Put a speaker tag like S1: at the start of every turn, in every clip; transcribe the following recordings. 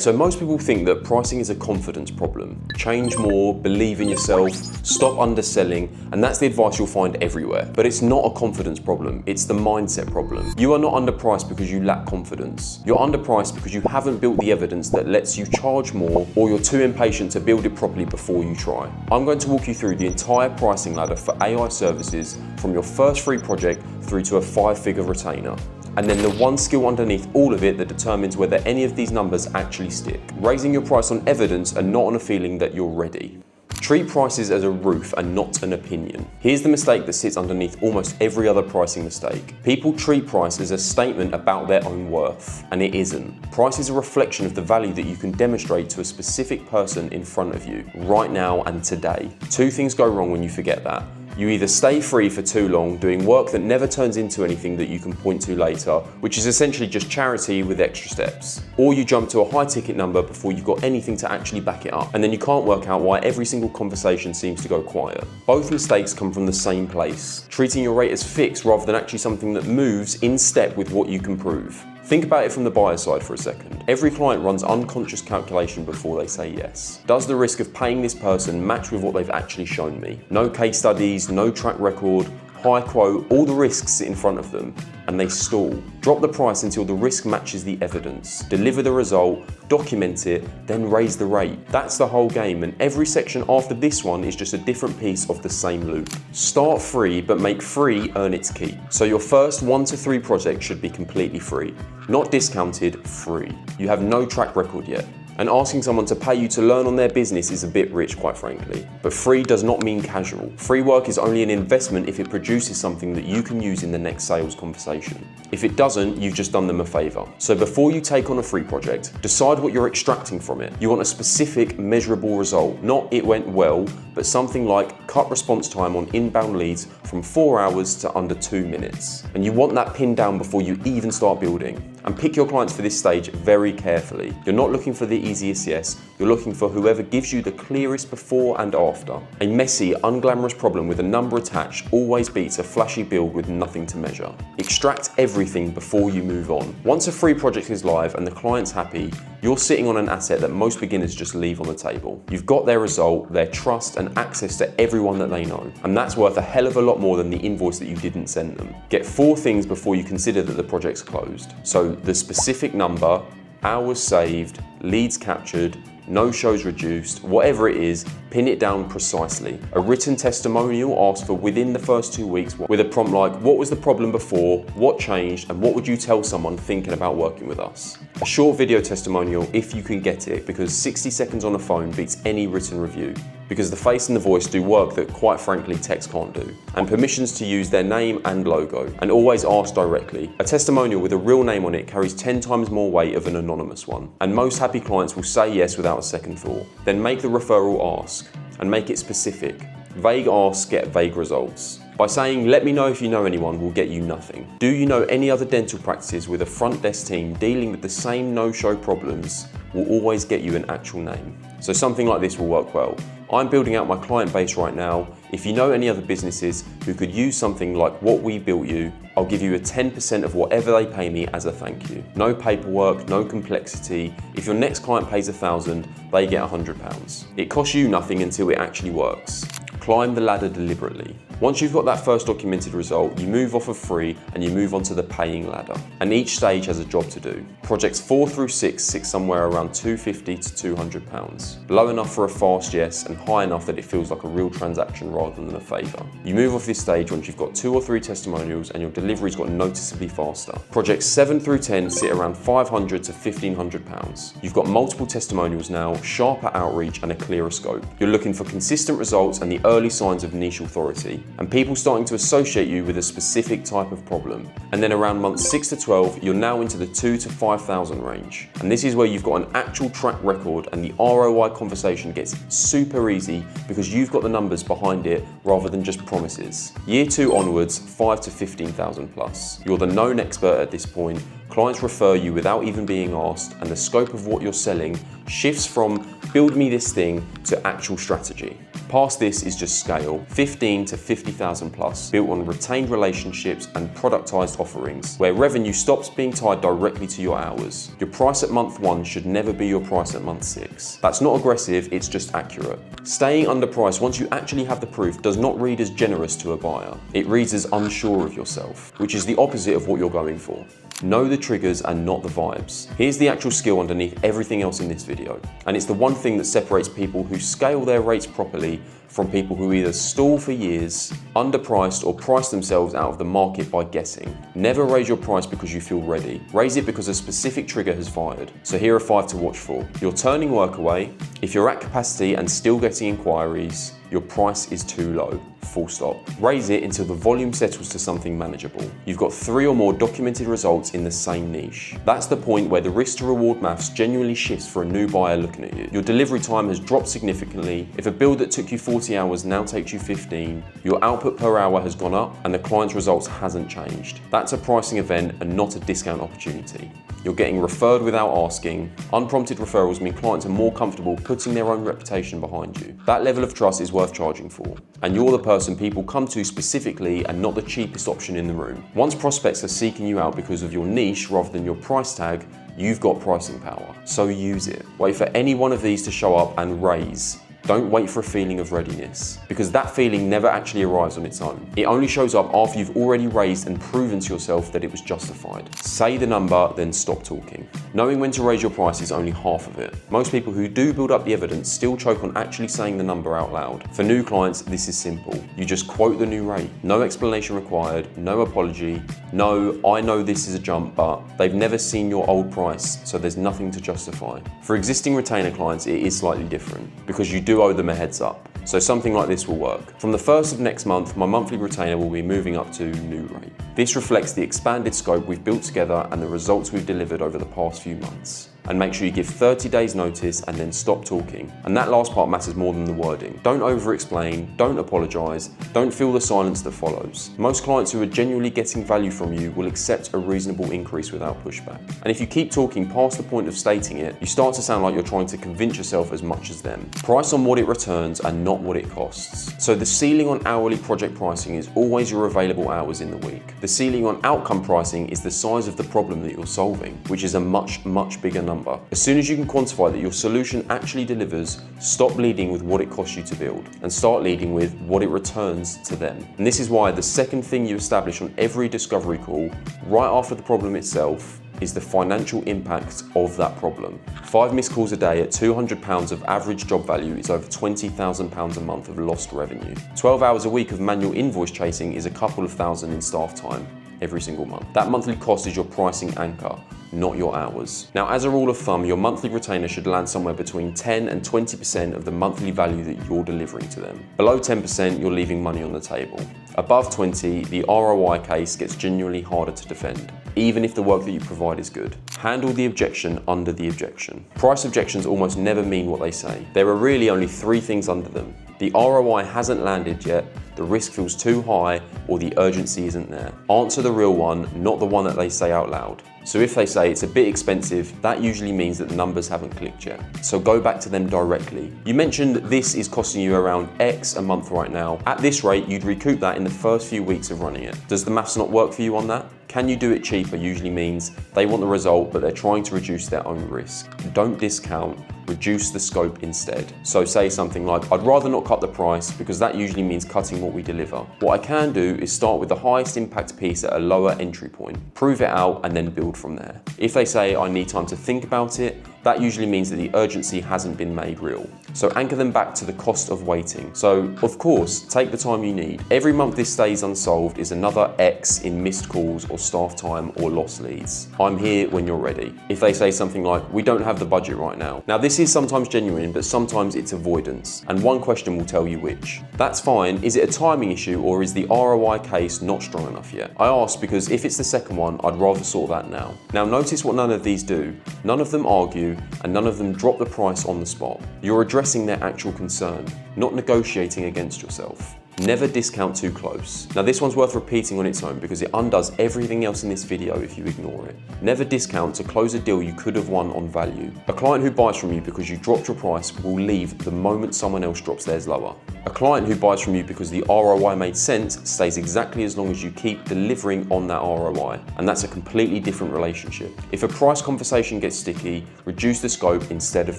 S1: So most people think that pricing is a confidence problem. Change more, believe in yourself, stop underselling, and that's the advice you'll find everywhere. But it's not a confidence problem, it's the mindset problem. You are not underpriced because you lack confidence. You're underpriced because you haven't built the evidence that lets you charge more, or you're too impatient to build it properly before you try. I'm going to walk you through the entire pricing ladder for AI services from your first free project through to a 5-figure retainer. And then the one skill underneath all of it that determines whether any of these numbers actually stick. Raising your price on evidence and not on a feeling that you're ready. Treat prices as a roof and not an opinion. Here's the mistake that sits underneath almost every other pricing mistake. People treat price as a statement about their own worth, and it isn't. Price is a reflection of the value that you can demonstrate to a specific person in front of you, right now and today. Two things go wrong when you forget that. You either stay free for too long, doing work that never turns into anything that you can point to later, which is essentially just charity with extra steps, or you jump to a high ticket number before you've got anything to actually back it up, and then you can't work out why every single conversation seems to go quiet. Both mistakes come from the same place, treating your rate as fixed rather than actually something that moves in step with what you can prove. Think about it from the buyer side for a second. Every client runs unconscious calculation before they say yes. Does the risk of paying this person match with what they've actually shown me? No case studies, no track record, high quote, all the risks sit in front of them, and they stall. Drop the price until the risk matches the evidence. Deliver the result, document it, then raise the rate. That's the whole game, and every section after this one is just a different piece of the same loop. Start free, but make free earn its keep. So your first 1 to 3 projects should be completely free. Not discounted, free. You have no track record yet. And asking someone to pay you to learn on their business is a bit rich, quite frankly. But free does not mean casual. Free work is only an investment if it produces something that you can use in the next sales conversation. If it doesn't, you've just done them a favor. So before you take on a free project, decide what you're extracting from it. You want a specific, measurable result, not it went well, but something like cut response time on inbound leads from 4 hours to under 2 minutes. And you want that pinned down before you even start building. And pick your clients for this stage very carefully. You're not looking for the easiest yes, you're looking for whoever gives you the clearest before and after. A messy, unglamorous problem with a number attached always beats a flashy build with nothing to measure. Extract everything before you move on. Once a free project is live and the client's happy, you're sitting on an asset that most beginners just leave on the table. You've got their result, their trust, and access to everyone that they know. And that's worth a hell of a lot more than the invoice that you didn't send them. Get 4 things before you consider that the project's closed. So the specific number, hours saved, leads captured, no shows reduced, whatever it is, pin it down precisely. A written testimonial asked for within the first 2 weeks with a prompt like, what was the problem before, what changed, and what would you tell someone thinking about working with us? A short video testimonial if you can get it, because 60 seconds on a phone beats any written review. Because the face and the voice do work that, quite frankly, text can't do. And permissions to use their name and logo. And always ask directly. A testimonial with a real name on it carries 10 times more weight of an anonymous one. And most happy clients will say yes without a second thought. Then make the referral ask, and make it specific. Vague asks get vague results. By saying, let me know if you know anyone, will get you nothing. Do you know any other dental practices with a front desk team dealing with the same no-show problems will always get you an actual name. So something like this will work well. I'm building out my client base right now. If you know any other businesses who could use something like what we built you, I'll give you a 10% of whatever they pay me as a thank you. No paperwork, no complexity. If your next client pays £1,000, they get £100. It costs you nothing until it actually works. Climb the ladder deliberately. Once you've got that first documented result, you move off of free and you move on to the paying ladder. And each stage has a job to do. Projects 4 through 6 sit somewhere around £250 to £200. Low enough for a fast yes and high enough that it feels like a real transaction rather than a favour. You move off this stage once you've got 2 or 3 testimonials and your delivery's got noticeably faster. Projects 7 through 10 sit around £500 to £1,500. You've got multiple testimonials now, sharper outreach and a clearer scope. You're looking for consistent results and the early signs of niche authority, and people starting to associate you with a specific type of problem. And then around months 6 to 12, you're now into the 2 to 5,000 range. And this is where you've got an actual track record and the ROI conversation gets super easy because you've got the numbers behind it rather than just promises. Year 2 onwards, 5 to 15,000 plus. You're the known expert at this point, Clients refer you without even being asked, and the scope of what you're selling shifts from build me this thing to actual strategy. Past this is just scale, 15 to 50,000 plus, built on retained relationships and productized offerings, where revenue stops being tied directly to your hours. Your price at month 1 should never be your price at month 6. That's not aggressive, it's just accurate. Staying underpriced once you actually have the proof does not read as generous to a buyer. It reads as unsure of yourself, which is the opposite of what you're going for. Know the triggers and not the vibes. Here's the actual skill underneath everything else in this video. And it's the one thing that separates people who scale their rates properly from people who either stall for years, underpriced, or price themselves out of the market by guessing. Never raise your price because you feel ready. Raise it because a specific trigger has fired. So here are 5 to watch for. You're turning work away. If you're at capacity and still getting inquiries, your price is too low. Full stop. Raise it until the volume settles to something manageable. You've got 3 or more documented results in the same niche. That's the point where the risk to reward maths genuinely shifts for a new buyer looking at you. Your delivery time has dropped significantly. If a build that took you 40 hours now takes you 15, your output per hour has gone up and the client's results hasn't changed. That's a pricing event and not a discount opportunity. You're getting referred without asking. Unprompted referrals mean clients are more comfortable putting their own reputation behind you. That level of trust is worth charging for. And you're the person people come to specifically and not the cheapest option in the room. Once prospects are seeking you out because of your niche rather than your price tag, you've got pricing power. So use it. Wait for any one of these to show up and raise. Don't wait for a feeling of readiness, because that feeling never actually arrives on its own. It only shows up after you've already raised and proven to yourself that it was justified. Say the number, then stop talking. Knowing when to raise your price is only half of it. Most people who do build up the evidence still choke on actually saying the number out loud. For new clients, this is simple. You just quote the new rate. No explanation required, no apology, no, I know this is a jump, but they've never seen your old price, so there's nothing to justify. For existing retainer clients, it is slightly different, because you do owe them a heads up. So something like this will work. From the 1st of next month, my monthly retainer will be moving up to new rate. This reflects the expanded scope we've built together and the results we've delivered over the past few months. And make sure you give 30 days notice and then stop talking. And that last part matters more than the wording. Don't over-explain, don't apologize, don't feel the silence that follows. Most clients who are genuinely getting value from you will accept a reasonable increase without pushback. And if you keep talking past the point of stating it, you start to sound like you're trying to convince yourself as much as them. Price on what it returns and not what it costs. So the ceiling on hourly project pricing is always your available hours in the week. The ceiling on outcome pricing is the size of the problem that you're solving, which is a much, much bigger number. As soon as you can quantify that your solution actually delivers, stop leading with what it costs you to build and start leading with what it returns to them. And this is why the second thing you establish on every discovery call, right after the problem itself, is the financial impact of that problem. 5 missed calls a day at £200 of average job value is over £20,000 a month of lost revenue. 12 hours a week of manual invoice chasing is a couple of thousand in staff time every single month. That monthly cost is your pricing anchor, not your hours. Now, as a rule of thumb, your monthly retainer should land somewhere between 10 and 20% of the monthly value that you're delivering to them. Below 10%, you're leaving money on the table. Above 20, the ROI case gets genuinely harder to defend, even if the work that you provide is good. Handle the objection under the objection. Price objections almost never mean what they say. There are really only 3 things under them. The ROI hasn't landed yet, the risk feels too high, or the urgency isn't there. Answer the real one, not the one that they say out loud. So if they say it's a bit expensive, that usually means that the numbers haven't clicked yet. So go back to them directly. You mentioned this is costing you around X a month right now. At this rate, you'd recoup that in the first few weeks of running it. Does the maths not work for you on that? Can you do it cheaper usually means they want the result, but they're trying to reduce their own risk. Don't discount, reduce the scope instead. So say something like, I'd rather not cut the price because that usually means cutting what we deliver. What I can do is start with the highest impact piece at a lower entry point, prove it out and then build from there. If they say I need time to think about it, that usually means that the urgency hasn't been made real. So anchor them back to the cost of waiting. So of course, take the time you need. Every month this stays unsolved is another X in missed calls or staff time or lost leads. I'm here when you're ready. If they say something like, we don't have the budget right now. Now this is sometimes genuine, but sometimes it's avoidance. And one question will tell you which. That's fine. Is it a timing issue or is the ROI case not strong enough yet? I ask because if it's the second one, I'd rather sort that now. Now notice what none of these do. None of them argue and none of them drop the price on the spot. You're addressing their actual concern. not negotiating against yourself. Never discount too close. Now this one's worth repeating on its own because it undoes everything else in this video if you ignore it. Never discount to close a deal you could have won on value. A client who buys from you because you dropped your price will leave the moment someone else drops theirs lower. A client who buys from you because the ROI made sense stays exactly as long as you keep delivering on that ROI, and that's a completely different relationship. If a price conversation gets sticky, reduce the scope instead of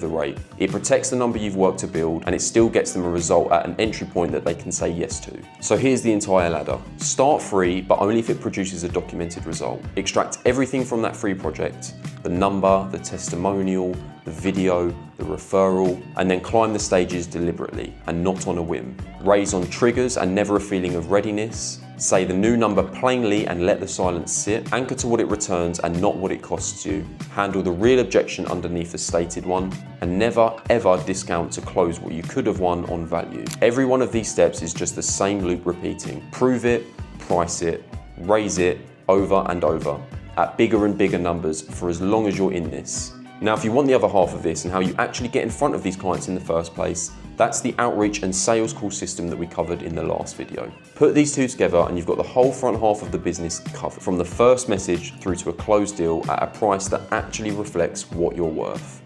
S1: the rate. It protects the number you've worked to build, and it still gets them a result at an entry point that they can say yes to. So here's the entire ladder. Start free, but only if it produces a documented result. Extract everything from that free project, the number, the testimonial, the video, the referral, and then climb the stages deliberately and not on a whim. Raise on triggers and never a feeling of readiness. Say the new number plainly and let the silence sit. Anchor to what it returns and not what it costs you. Handle the real objection underneath the stated one, and never ever discount to close what you could have won on value. Every one of these steps is just the same loop repeating. Prove it, price it, raise it over and over at bigger and bigger numbers for as long as you're in this. Now, if you want the other half of this and how you actually get in front of these clients in the first place, that's the outreach and sales call system that we covered in the last video. Put these two together and you've got the whole front half of the business covered, from the first message through to a closed deal at a price that actually reflects what you're worth.